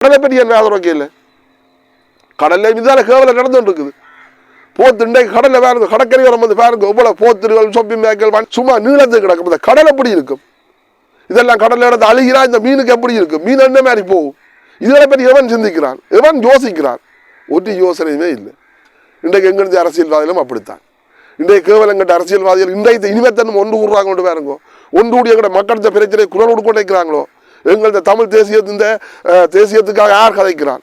கடலை பற்றி என்ன ஆதரவு இல்லை. கடல்ல இதுதான கேவலம் நடந்துட்டு இருக்குது. போத்து இன்றைக்கு கடலில் பாருங்க, கடற்கரை வரும் வந்து பாருங்க எவ்வளோ போத்துகள் ஷாப்பிங் பேக்கள் சும்மா நீளத்துக்கு கிடக்கும். இந்த கடல் எப்படி இருக்கும்? இதெல்லாம் கடலில் இடத்து அழுகிறா இந்த மீனுக்கு எப்படி இருக்கும்? மீன் என்ன மாதிரி போகும்? இதனை பற்றி எவன் சிந்திக்கிறான்? எவன் யோசிக்கிறான்? ஒரு யோசனையுமே இல்லை. இன்றைக்கு எங்கிருந்து அரசியல்வாதிகளும் அப்படித்தான். இன்றைய கேவலங்கிட்ட அரசியல்வாதிகள் இன்றைக்கு இனிமேத்தனும் ஒன்று கூடுறாங்க கொண்டு பாருங்க. ஒன்று கூடிய எங்கள்ட மக்கள்கிட்ட பிரச்சனை குரல் கொடுக்க நினைக்கிறாங்களோ. எங்கள்ட தமிழ் தேசியத்துக்காக யார் கதைக்கிறான்?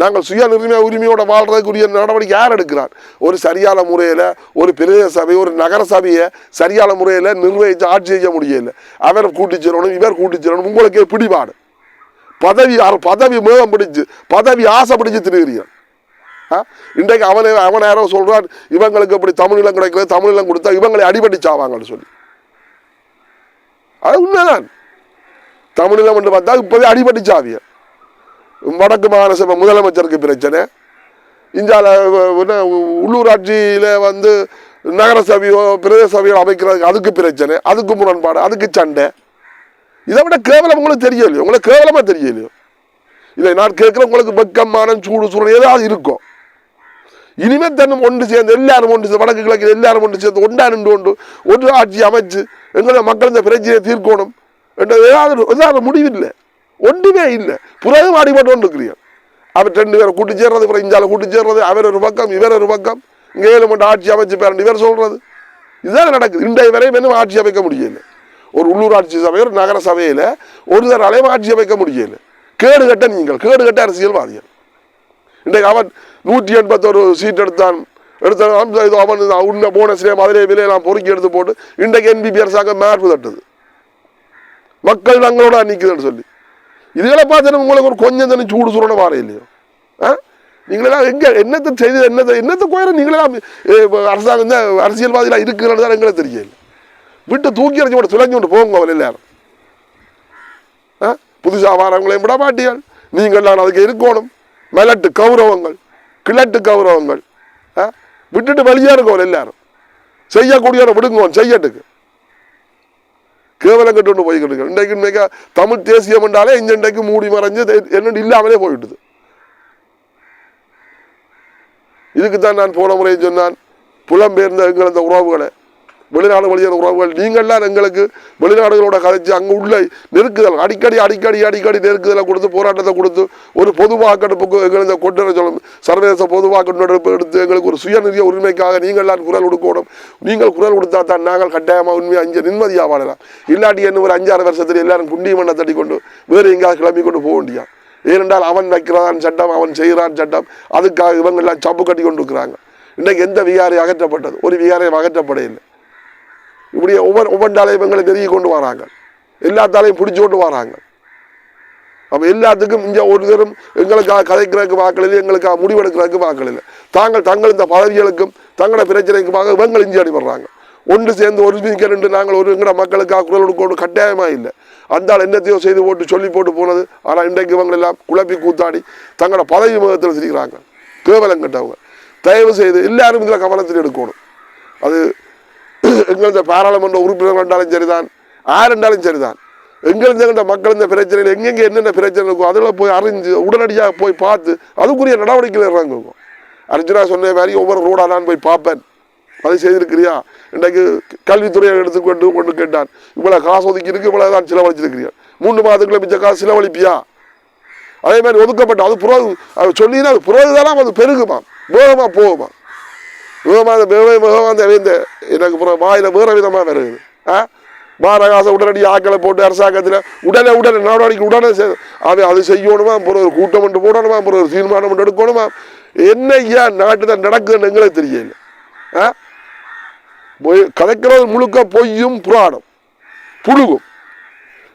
நாங்கள் சுய உரிமையோட வாழ்றதுக்குரிய நடவடிக்கை யார் எடுக்கிறார்? ஒரு சரியான முறையில் ஒரு பிரதேச சபை ஒரு நகர சபையை சரியான முறையில் நிர்வகித்து ஆட்சி செய்ய முடியல. அவர் கூட்டிச்சிடணும், இவர் கூட்டிச்சிடணும். உங்களுக்கே பிடிபாடு, பதவி மேகம் பிடிச்சு பதவி ஆசை பிடிச்சு திருகிறீர்கள். இன்றைக்கு அவன் யாரோ சொல்றான் இவங்களுக்கு எப்படி தமிழீழம் கிடைக்கிறது, தமிழீழம் கொடுத்தா இவங்களை அடிபடி சாவாங்கன்னு சொல்லி. அது உண்மைதான். தமிழீழம் என்று பார்த்தா இப்போதே அடிபடி சாவிய. வடக்கு மாகாண சபை முதலமைச்சருக்கு பிரச்சனை, இந்தியாவில் உள்ளூராட்சியில் வந்து நகர சபையோ பிரதேச சபையோ அமைக்கிறதுக்கு அதுக்கு பிரச்சனை, அதுக்கு முரண்பாடு, அதுக்கு சண்டை. இதை விட கேவலம் உங்களுக்கு தெரியலையோ? உங்களுக்கு கேவலமாக தெரியலையோ? இல்லை நான் கேட்குறேன், உங்களுக்கு வெக்கமான சூடு சூடு ஏதாவது இருக்கும். இனிமேல் தன்னும் ஒன்று சேர்ந்து எல்லாரும் ஒன்று சேர்ந்து வடக்கு கிழக்கு எல்லாரும் ஒன்று சேர்ந்து ஒன்றா நின்று கொண்டு ஒரு ஆட்சி அமைச்சு எங்களை மக்கள் இந்த பிரச்சனையை தீர்க்கணும் என்ற ஏதாவது முடிவில்லை, ஒன்றுமே இல்லை. புறவும் அடிபட்டு கொண்டு இருக்கிறீர்கள். அவர் 2 பேரை கூட்டி சேர்றது, அப்புறம் இந்தியாவில் கூட்டி சேர்றது, அவர் ஒரு பக்கம் இவர் ஒரு பக்கம், இங்கே 7 மட்டும் ஆட்சி அமைச்சு பேரண்டு இவர் சொல்றது. இதுதான் நடக்குது. இன்றைய வரை இன்னும் ஆட்சி அமைக்க முடியல. ஒரு உள்ளூராட்சி சபை ஒரு நகர சபையில் ஒரு தராலையும் ஆட்சி அமைக்க முடியல. கேடுகட்ட நீங்கள், கேடுகட்ட அரசியல்வாதிகள். இன்றைக்கு அவன் 181 சீட் எடுத்தான். அவன் உண்ட போனஸ்லேயே மதுரை விலையெல்லாம் பொறுக்கி எடுத்து போட்டு இன்றைக்கு NPP அரசாங்கம் மேற்பு தட்டுது. மக்கள் தங்களோட நிற்குதுன்னு சொல்லி இதுகளை பார்த்து உங்களுக்கு ஒரு கொஞ்சம் தண்ணி சூடு சூடன வார இல்லையோ? நீங்களெல்லாம் எங்கே என்னத்தை செய்து என்னத்தை கோயில நீங்களெல்லாம் அரசாங்கம் தான் அரசியல்வாதிகளாக இருக்குன்னு தான் எங்களுக்கு தெரியல. விட்டு தூக்கி அரைச்சி கூட துளைஞ்சு கொண்டு போங்க அவன் எல்லாரும். புதுசாக வாரவங்களையும் விட மாட்டீர்கள். நீங்கள்லாம் அதுக்கு இருக்கணும். மலட்டு கௌரவங்கள், கிழட்டு கௌரவங்கள் விட்டுட்டு வெளியே இருக்கோம். எல்லாரும் செய்யக்கூடியவரை விடுங்க, செய்யட்டுக்கு கேவலம் கட்டு ஒன்று போய்கிட்டு. இன்றைக்கு தமிழ் தேசியம் என்றாலே இன்றைக்கு மூடி மறைஞ்சு என்னென்னு இல்லாமலே போயிட்டுது. இதுக்குத்தான் நான் போன முறை சொன்னான், புலம்பெயர்ந்த எங்கள் அந்த உறவுகளை, வெளிநாடு வழியான உறவுகள், நீங்கள்லாம் எங்களுக்கு வெளிநாடுகளோட கதைச்சு அங்கே உள்ள நெருக்குதல் அடிக்கடி நெருக்குதலை கொடுத்து போராட்டத்தை கொடுத்து ஒரு பொது வாக்கெடுப்புக்கு எங்கள் இந்த கொண்டு சொல்லணும். சர்வதேச பொது வாக்கெடுப்பு எடுத்து எங்களுக்கு ஒரு சுயநிதிய உரிமைக்காக நீங்கள்லாம் குரல் கொடுக்கணும். நீங்கள் குரல் கொடுத்தா தான் நாங்கள் கட்டாயமாக உண்மையாக அஞ்சு நிம்மதியாக வாழலாம். இல்லாட்டி என்ன ஒரு 5-6 வருஷத்தில் எல்லாரும் குண்டி மண்ணை தட்டி கொண்டு வேறு எங்கேயாவது கிளம்பி கொண்டு போக வேண்டியா? ஏனென்றால் அவன் வைக்கிறான் சட்டம், அவன் செய்கிறான் சட்டம், அதுக்காக இவங்கெல்லாம் சப்பு கட்டி கொண்டு இருக்கிறாங்க. இன்றைக்கு எந்த விகாரை அகற்றப்பட்டது? ஒரு விகாரையும் அகற்றப்பட இல்லை. இப்படியே ஒவ்வொன்றாலையும் இவங்களை நெருங்கி கொண்டு வராங்க, எல்லாத்தாலையும் பிடிச்சி கொண்டு வராங்க. அப்போ எல்லாத்துக்கும் இங்கே ஒருத்தரும் எங்களுக்காக கதைக்கிறதுக்கு வாக்கள் இல்லை, எங்களுக்காக முடிவெடுக்கிறதுக்கு வாக்கள் இல்லை. தங்கள் இந்த பதவிகளுக்கும் தங்களோட பிரச்சனைக்குமாக இவங்கள் இஞ்சி அடிபடுறாங்க. ஒன்று சேர்ந்து ஒருமிக்க நாங்கள் எங்களோட மக்களுக்காக குரல் கொடுக்கணும் கட்டாயமாக இல்லை. அந்த என்னத்தையோ செய்து போட்டு சொல்லி போட்டு போனது. ஆனால் இன்றைக்கு இவங்க எல்லாம் குழப்பி கூத்தாடி தங்களோட பதவி முகத்தில் சிரிக்கிறாங்க. கேவலம் கட்டவங்க. தயவு செய்து எல்லாரும் இதில் கவனத்தில் எடுக்கணும். அது எங்களது பாராளுமன்ற உறுப்பினர்கள் என்றாலும் சரிதான், யார் என்றாலும் சரிதான். எங்களுக்கு எங்கள்கிட்ட மக்கள் இந்த பிரச்சனையில் எங்கெங்கே என்னென்ன பிரச்சனை இருக்கும் அதில் போய் அறிஞ்சு உடனடியாக போய் பார்த்து அதுக்குரிய நடவடிக்கைகள் இறங்குங்க. அர்ஜுனா சொன்ன மாதிரி ஒவ்வொரு ரோடாக நான் போய் பார்ப்பேன். அது செய்திருக்கிறியா? இன்றைக்கு கல்வித்துறையை எடுத்துக்கொண்டு கேட்டான், இவ்வளோ காசு ஒதுக்கி இருக்கு, இவ்வளோ தான் செலவழிச்சிருக்கிறியா? 3 மாதத்துக்குள்ள மிச்ச காசு செலவழிப்பியா? அதே மாதிரி ஒதுக்கப்பட்ட அது புறவு அது சொல்லினா அது புறவுதான் அது பெருகுமா, வேகமாக போகுமா? வேகமாக எனக்கு வாயில வேற விதமாக வருது. பாரகாசம் உடனடி ஆக்களை போட்டு அரசாங்கத்தில் உடனே நடவடிக்கை அது செய்யணுமா? அப்புறம் ஒரு கூட்டம் ஒன்று போடணுமா? அப்புறம் ஒரு தீர்மானம் ஒன்று எடுக்கணுமா? என்ன ஏன் நாட்டு தான் நடக்குதுன்னு எங்களுக்கு தெரியல. கதைக்கிறது முழுக்க பொய்யும் புராணம் புழுகும்.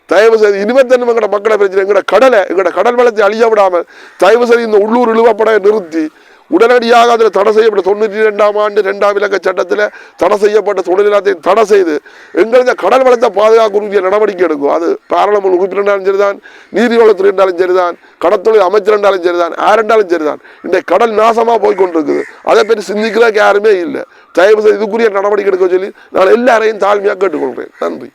தயவு செய்து இனிமேல் எங்கட மக்களை பிரச்சனை எங்கட கடல் வளத்தை அழிய விடாமல் தயவு செய்து இந்த உள்ளூர் இழுவப்படையை நிறுத்தி உடனடியாக அதில் தடை செய்யப்பட்ட 92ஆம் ஆண்டு 2ஆம் இலக்க சட்டத்தில் தடை செய்யப்பட்ட தொழிலாளத்தையும் தடை செய்து எங்களது கடல் வளத்தை பாதுகாக்கக்கூடிய நடவடிக்கை எடுக்கும். அது பாராளுமன்ற உறுப்பினர் என்றாலும் சரிதான், நீதிவளத்துறை என்றாலும் சரிதான், கடற்தொழில் அமைச்சர் என்றாலும் சரிதான், யார் என்றாலும் சரிதான். இன்றைக்கு கடல் நாசமாக போய் கொண்டிருக்குது. அதை பற்றி சிந்திக்கிறதுக்கு யாருமே இல்லை. தயவு செய்து இதுக்குரிய நடவடிக்கை எடுக்க சொல்லி நான் எல்லாரையும் தாழ்மையாக கேட்டுக்கொள்கிறேன். நன்றி.